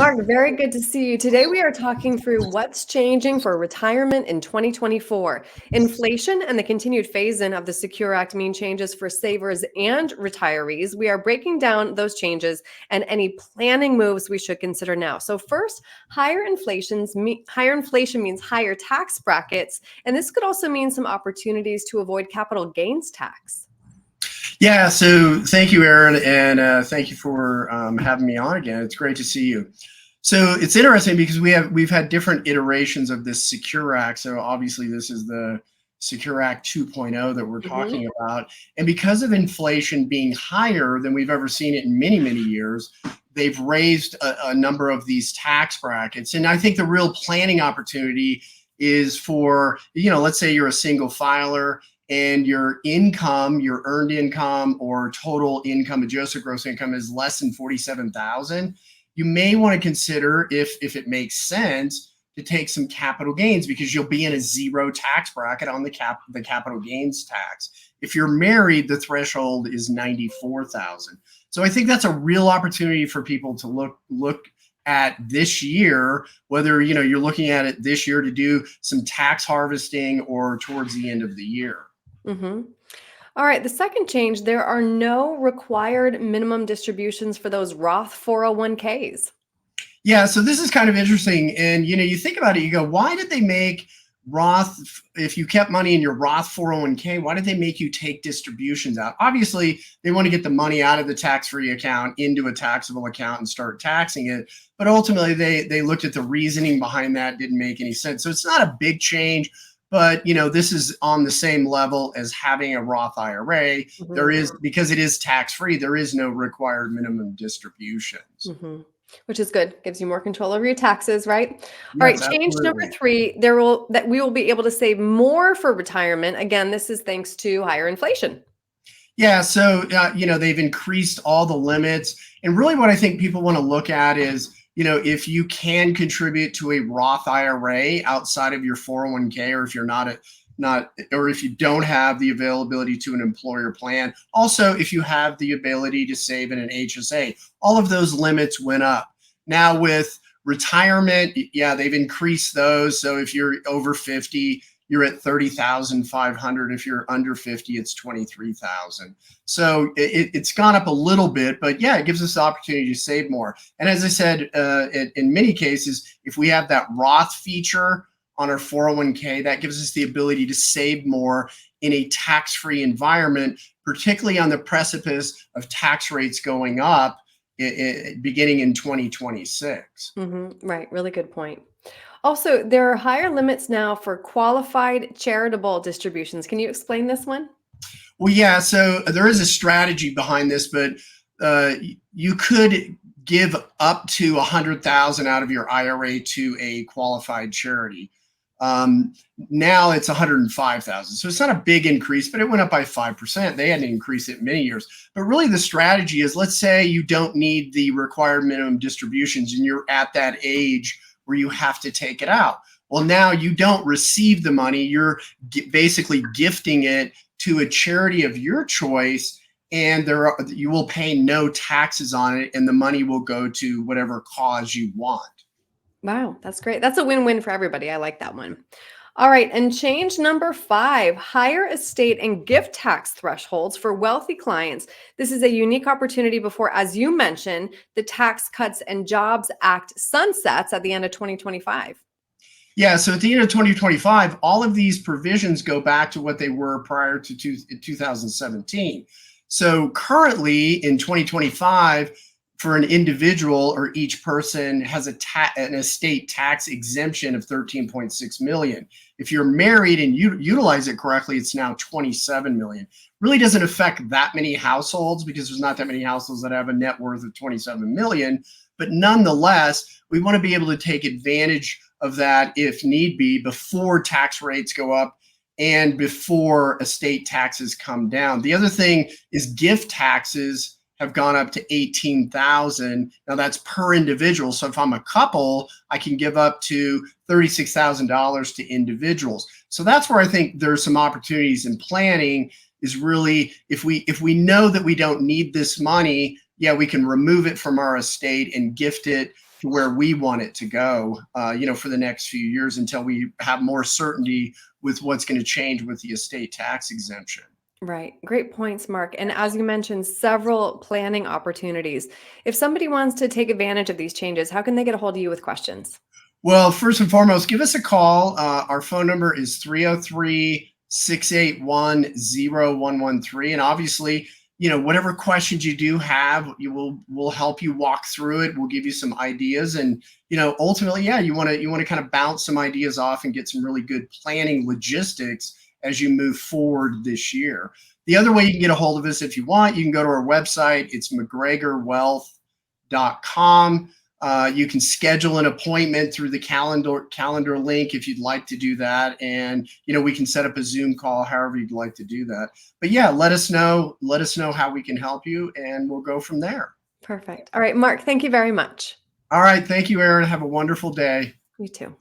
Mark, very good to see you. Today, we are talking through what's changing for retirement in 2024. Inflation and the continued phase-in of the Secure Act mean changes for savers and retirees. We are breaking down those changes and any planning moves we should consider now. So first, higher inflation means higher tax brackets, and this could also mean some opportunities to avoid capital gains tax. Yeah, so thank you, Aaron, and thank you for having me on again. It's great to see you. So it's interesting because we've had different iterations of this Secure Act. So obviously this is the Secure Act 2.0 that we're talking about. And because of inflation being higher than we've ever seen it in many, many years, they've raised a number of these tax brackets. And I think the real planning opportunity is for, let's say you're a single filer and your income, your earned income or total income, adjusted gross income is less than $47,000, you may want to consider, if it makes sense, to take some capital gains because you'll be in a zero tax bracket on the capital gains tax. If you're married, the threshold is $94,000. So I think that's a real opportunity for people to look at this year, whether you're looking at it this year to do some tax harvesting or towards the end of the year. All right, the second change, there are no required minimum distributions for those Roth 401ks. Yeah, so this is kind of interesting. And, you think about it, you go, why did they make Roth, if you kept money in your Roth 401k, why did they make you take distributions out? Obviously, they want to get the money out of the tax-free account into a taxable account and start taxing it. But ultimately, they looked at the reasoning behind that, didn't make any sense. So it's not a big change. But, this is on the same level as having a Roth IRA. There is, because it is tax-free, there is no required minimum distributions. Which is good. Gives you more control over your taxes, right? Yes, all right, change number 3, that we will be able to save more for retirement. Again, this is thanks to higher inflation. Yeah, so, they've increased all the limits. And really what I think people want to look at is, if you can contribute to a Roth IRA outside of your 401k, or if you're or if you don't have the availability to an employer plan. Also, if you have the ability to save in an HSA, all of those limits went up. Now with retirement, yeah, they've increased those. So if you're over 50, you're at 30,500. If you're under 50, it's 23,000. So it's gone up a little bit, but yeah, it gives us the opportunity to save more. And as I said, in many cases, if we have that Roth feature on our 401k, that gives us the ability to save more in a tax-free environment, particularly on the precipice of tax rates going up beginning in 2026. Right, really good point. Also, there are higher limits now for qualified charitable distributions. Can you explain this one? Well, yeah, so there is a strategy behind this, but you could give up to $100,000 out of your IRA to a qualified charity. Now it's $105,000. So it's not a big increase, but it went up by 5%. They hadn't increased it in many years. But really the strategy is, let's say you don't need the required minimum distributions and you're at that age where you have to take it out. Well, now you don't receive the money. You're basically gifting it to a charity of your choice, and you will pay no taxes on it, and the money will go to whatever cause you want. Wow, that's great. That's a win-win for everybody. I like that one. All right, and change number 5, higher estate and gift tax thresholds for wealthy clients. This is a unique opportunity before, as you mentioned, the Tax Cuts and Jobs Act sunsets at the end of 2025. Yeah, so at the end of 2025, all of these provisions go back to what they were prior to 2017. So currently in 2025, for an individual or each person has an estate tax exemption of $13.6 million. If you're married and you utilize it correctly, it's now $27 million. Really doesn't affect that many households because there's not that many households that have a net worth of $27 million. But nonetheless, we want to be able to take advantage of that if need be before tax rates go up and before estate taxes come down. The other thing is gift taxes have gone up to $18,000. Now that's per individual. So if I'm a couple, I can give up to $36,000 to individuals. So that's where I think there's some opportunities in planning, is really if we know that we don't need this money, yeah, we can remove it from our estate and gift it to where we want it to go, for the next few years until we have more certainty with what's going to change with the estate tax exemption. Right. Great points, Mark. And as you mentioned, several planning opportunities. If somebody wants to take advantage of these changes, how can they get a hold of you with questions? Well, first and foremost, give us a call. Our phone number is 303-681-0113. And obviously, whatever questions you do have, we'll help you walk through it. We'll give you some ideas. And, ultimately, yeah, you want to kind of bounce some ideas off and get some really good planning logistics as you move forward this year. The other way you can get a hold of us if you want, you can go to our website. It's mcgregorwealth.com. You can schedule an appointment through the calendar link if you'd like to do that. And, we can set up a Zoom call, however you'd like to do that. But yeah, let us know how we can help you, and we'll go from there. Perfect. All right, Mark, thank you very much. All right. Thank you, Erin. Have a wonderful day. You too.